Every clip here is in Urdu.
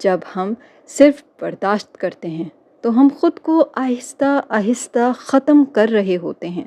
جب ہم صرف برداشت کرتے ہیں تو ہم خود کو آہستہ آہستہ ختم کر رہے ہوتے ہیں۔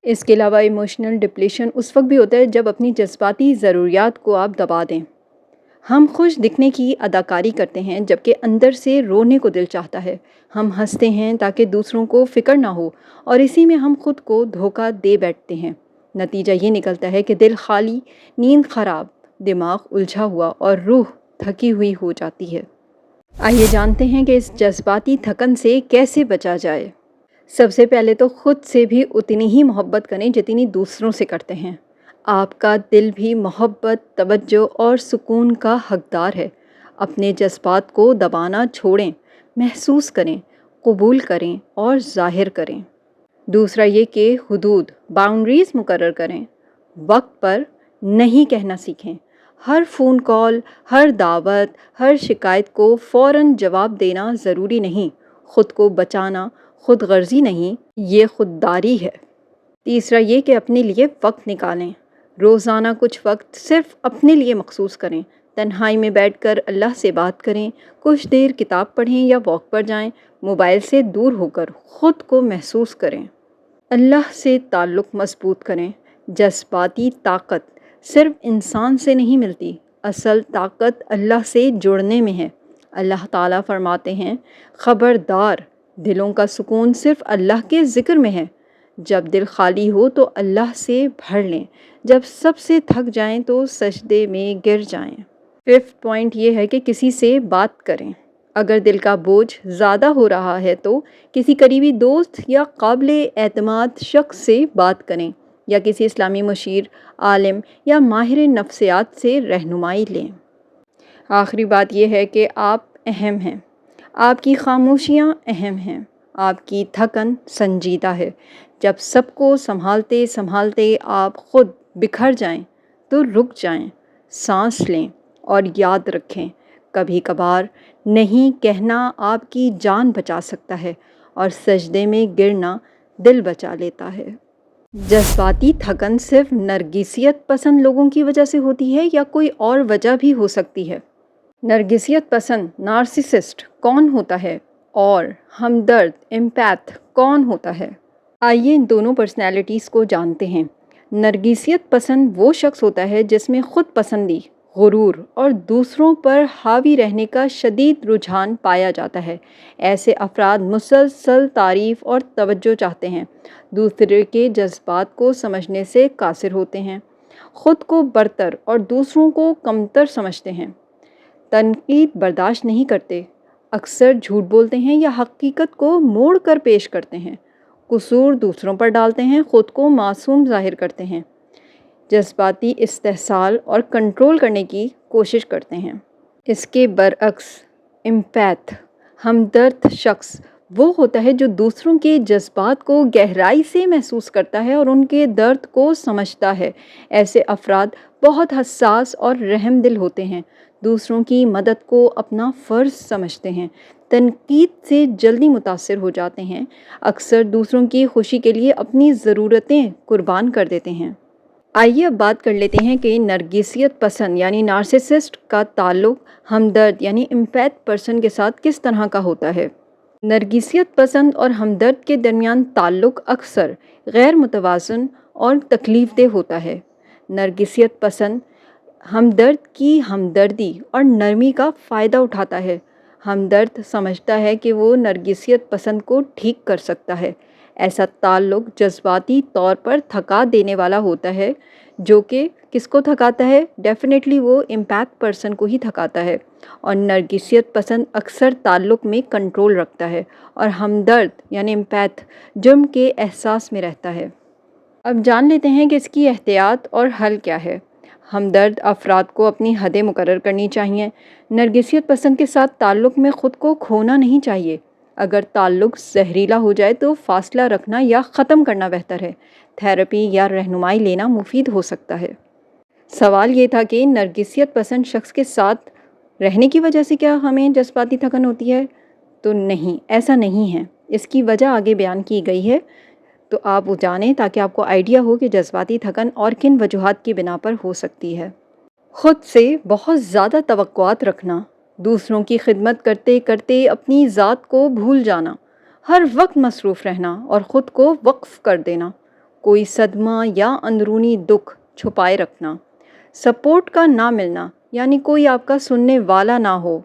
اس کے علاوہ ایموشنل ڈپلیشن اس وقت بھی ہوتا ہے جب اپنی جذباتی ضروریات کو آپ دبا دیں۔ ہم خوش دکھنے کی اداکاری کرتے ہیں جبکہ اندر سے رونے کو دل چاہتا ہے۔ ہم ہنستے ہیں تاکہ دوسروں کو فکر نہ ہو اور اسی میں ہم خود کو دھوکہ دے بیٹھتے ہیں۔ نتیجہ یہ نکلتا ہے کہ دل خالی، نیند خراب، دماغ الجھا ہوا اور روح تھکی ہوئی ہو جاتی ہے۔ آئیے جانتے ہیں کہ اس جذباتی تھکن سے کیسے بچا جائے۔ سب سے پہلے تو خود سے بھی اتنی ہی محبت کریں جتنی دوسروں سے کرتے ہیں۔ آپ کا دل بھی محبت، توجہ اور سکون کا حقدار ہے۔ اپنے جذبات کو دبانا چھوڑیں، محسوس کریں، قبول کریں اور ظاہر کریں۔ دوسرا یہ کہ حدود، باؤنڈریز مقرر کریں۔ وقت پر نہیں کہنا سیکھیں۔ ہر فون کال، ہر دعوت، ہر شکایت کو فوراً جواب دینا ضروری نہیں۔ خود کو بچانا خود غرضی نہیں، یہ خودداری ہے۔ تیسرا یہ کہ اپنے لیے وقت نکالیں۔ روزانہ کچھ وقت صرف اپنے لیے مخصوص کریں۔ تنہائی میں بیٹھ کر اللہ سے بات کریں، کچھ دیر کتاب پڑھیں یا واک پر جائیں۔ موبائل سے دور ہو کر خود کو محسوس کریں۔ اللہ سے تعلق مضبوط کریں۔ جذباتی طاقت صرف انسان سے نہیں ملتی، اصل طاقت اللہ سے جڑنے میں ہے۔ اللہ تعالیٰ فرماتے ہیں، خبردار، دلوں کا سکون صرف اللہ کے ذکر میں ہے۔ جب دل خالی ہو تو اللہ سے بھر لیں، جب سب سے تھک جائیں تو سجدے میں گر جائیں۔ 5 پوائنٹ یہ ہے کہ کسی سے بات کریں۔ اگر دل کا بوجھ زیادہ ہو رہا ہے تو کسی قریبی دوست یا قابل اعتماد شخص سے بات کریں یا کسی اسلامی مشیر، عالم یا ماہر نفسیات سے رہنمائی لیں۔ آخری بات یہ ہے کہ آپ اہم ہیں۔ آپ کی خاموشیاں اہم ہیں۔ آپ کی تھکن سنجیدہ ہے۔ جب سب کو سنبھالتے سنبھالتے آپ خود بکھر جائیں تو رک جائیں، سانس لیں اور یاد رکھیں، کبھی کبھار نہیں کہنا آپ کی جان بچا سکتا ہے اور سجدے میں گرنا دل بچا لیتا ہے۔ جذباتی تھکن صرف نرگسیت پسند لوگوں کی وجہ سے ہوتی ہے یا کوئی اور وجہ بھی ہو سکتی ہے؟ نرگسیت پسند نارسسسٹ کون ہوتا ہے اور ہمدرد ایمپیتھ کون ہوتا ہے؟ آئیے ان دونوں پرسنالٹیز کو جانتے ہیں۔ نرگسیت پسند وہ شخص ہوتا ہے جس میں خود پسندی، غرور اور دوسروں پر حاوی رہنے کا شدید رجحان پایا جاتا ہے۔ ایسے افراد مسلسل تعریف اور توجہ چاہتے ہیں، دوسرے کے جذبات کو سمجھنے سے قاصر ہوتے ہیں، خود کو برتر اور دوسروں کو کمتر سمجھتے ہیں، تنقید برداشت نہیں کرتے، اکثر جھوٹ بولتے ہیں یا حقیقت کو موڑ کر پیش کرتے ہیں، قصور دوسروں پر ڈالتے ہیں، خود کو معصوم ظاہر کرتے ہیں، جذباتی استحصال اور کنٹرول کرنے کی کوشش کرتے ہیں۔ اس کے برعکس ایمپیتھ، ہمدرد شخص وہ ہوتا ہے جو دوسروں کے جذبات کو گہرائی سے محسوس کرتا ہے اور ان کے درد کو سمجھتا ہے۔ ایسے افراد بہت حساس اور رحم دل ہوتے ہیں، دوسروں کی مدد کو اپنا فرض سمجھتے ہیں، تنقید سے جلدی متاثر ہو جاتے ہیں، اکثر دوسروں کی خوشی کے لیے اپنی ضرورتیں قربان کر دیتے ہیں۔ آئیے اب بات کر لیتے ہیں کہ نرگسیت پسند یعنی نارسسسٹ کا تعلق ہمدرد یعنی ایمپیتھ پرسن کے ساتھ کس طرح کا ہوتا ہے۔ نرگسیت پسند اور ہمدرد کے درمیان تعلق اکثر غیر متوازن اور تکلیف دہ ہوتا ہے۔ نرگسیت پسند ہمدرد کی ہمدردی اور نرمی کا فائدہ اٹھاتا ہے۔ ہمدرد سمجھتا ہے کہ وہ نرگسیت پسند کو ٹھیک کر سکتا ہے۔ ایسا تعلق جذباتی طور پر تھکا دینے والا ہوتا ہے، جو کہ کس کو تھکاتا ہے؟ ڈیفینیٹلی وہ ایمپیتھ پرسن کو ہی تھکاتا ہے۔ اور نرگسیت پسند اکثر تعلق میں کنٹرول رکھتا ہے اور ہمدرد یعنی ایمپیتھ جرم کے احساس میں رہتا ہے۔ اب جان لیتے ہیں کہ اس کی احتیاط اور حل کیا ہے۔ ہمدرد افراد کو اپنی حدیں مقرر کرنی چاہیے۔ نرگسیت پسند کے ساتھ تعلق میں خود کو کھونا نہیں چاہیے۔ اگر تعلق زہریلا ہو جائے تو فاصلہ رکھنا یا ختم کرنا بہتر ہے۔ تھراپی یا رہنمائی لینا مفید ہو سکتا ہے۔ سوال یہ تھا کہ نرگسیت پسند شخص کے ساتھ رہنے کی وجہ سے کیا ہمیں جذباتی تھکن ہوتی ہے؟ تو نہیں، ایسا نہیں ہے۔ اس کی وجہ آگے بیان کی گئی ہے، تو آپ وہ جانیں تاکہ آپ کو آئیڈیا ہو کہ جذباتی تھکن اور کن وجوہات کی بنا پر ہو سکتی ہے۔ خود سے بہت زیادہ توقعات رکھنا، دوسروں کی خدمت کرتے کرتے اپنی ذات کو بھول جانا، ہر وقت مصروف رہنا اور خود کو وقف کر دینا، کوئی صدمہ یا اندرونی دکھ چھپائے رکھنا، سپورٹ کا نہ ملنا یعنی کوئی آپ کا سننے والا نہ ہو۔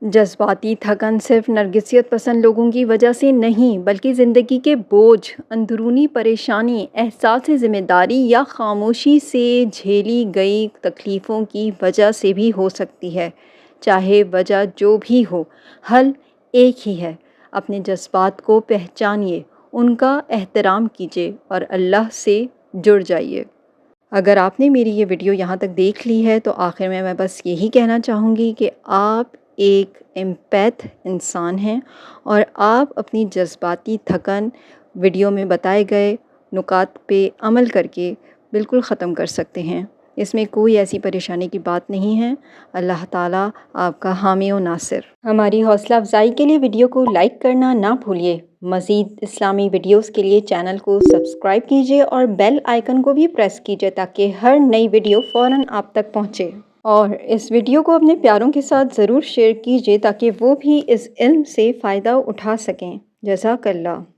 جذباتی تھکن صرف نرگسیت پسند لوگوں کی وجہ سے نہیں بلکہ زندگی کے بوجھ، اندرونی پریشانی، احساس ذمہ داری یا خاموشی سے جھیلی گئی تکلیفوں کی وجہ سے بھی ہو سکتی ہے۔ چاہے وجہ جو بھی ہو، حل ایک ہی ہے، اپنے جذبات کو پہچانیے، ان کا احترام کیجیے اور اللہ سے جڑ جائیے۔ اگر آپ نے میری یہ ویڈیو یہاں تک دیکھ لی ہے تو آخر میں بس یہی کہنا چاہوں گی کہ آپ ایک ایمپیتھ انسان ہیں اور آپ اپنی جذباتی تھکن ویڈیو میں بتائے گئے نکات پہ عمل کر کے بالکل ختم کر سکتے ہیں۔ اس میں کوئی ایسی پریشانی کی بات نہیں ہے۔ اللہ تعالیٰ آپ کا حامی و ناصر۔ ہماری حوصلہ افزائی کے لیے ویڈیو کو لائک کرنا نہ بھولیے۔ مزید اسلامی ویڈیوز کے لیے چینل کو سبسکرائب کیجیے اور بیل آئیکن کو بھی پریس کیجیے تاکہ ہر نئی ویڈیو فوراً آپ تک پہنچے۔ اور اس ویڈیو کو اپنے پیاروں کے ساتھ ضرور شیئر کیجیے تاکہ وہ بھی اس علم سے فائدہ اٹھا سکیں۔ جزاک اللہ۔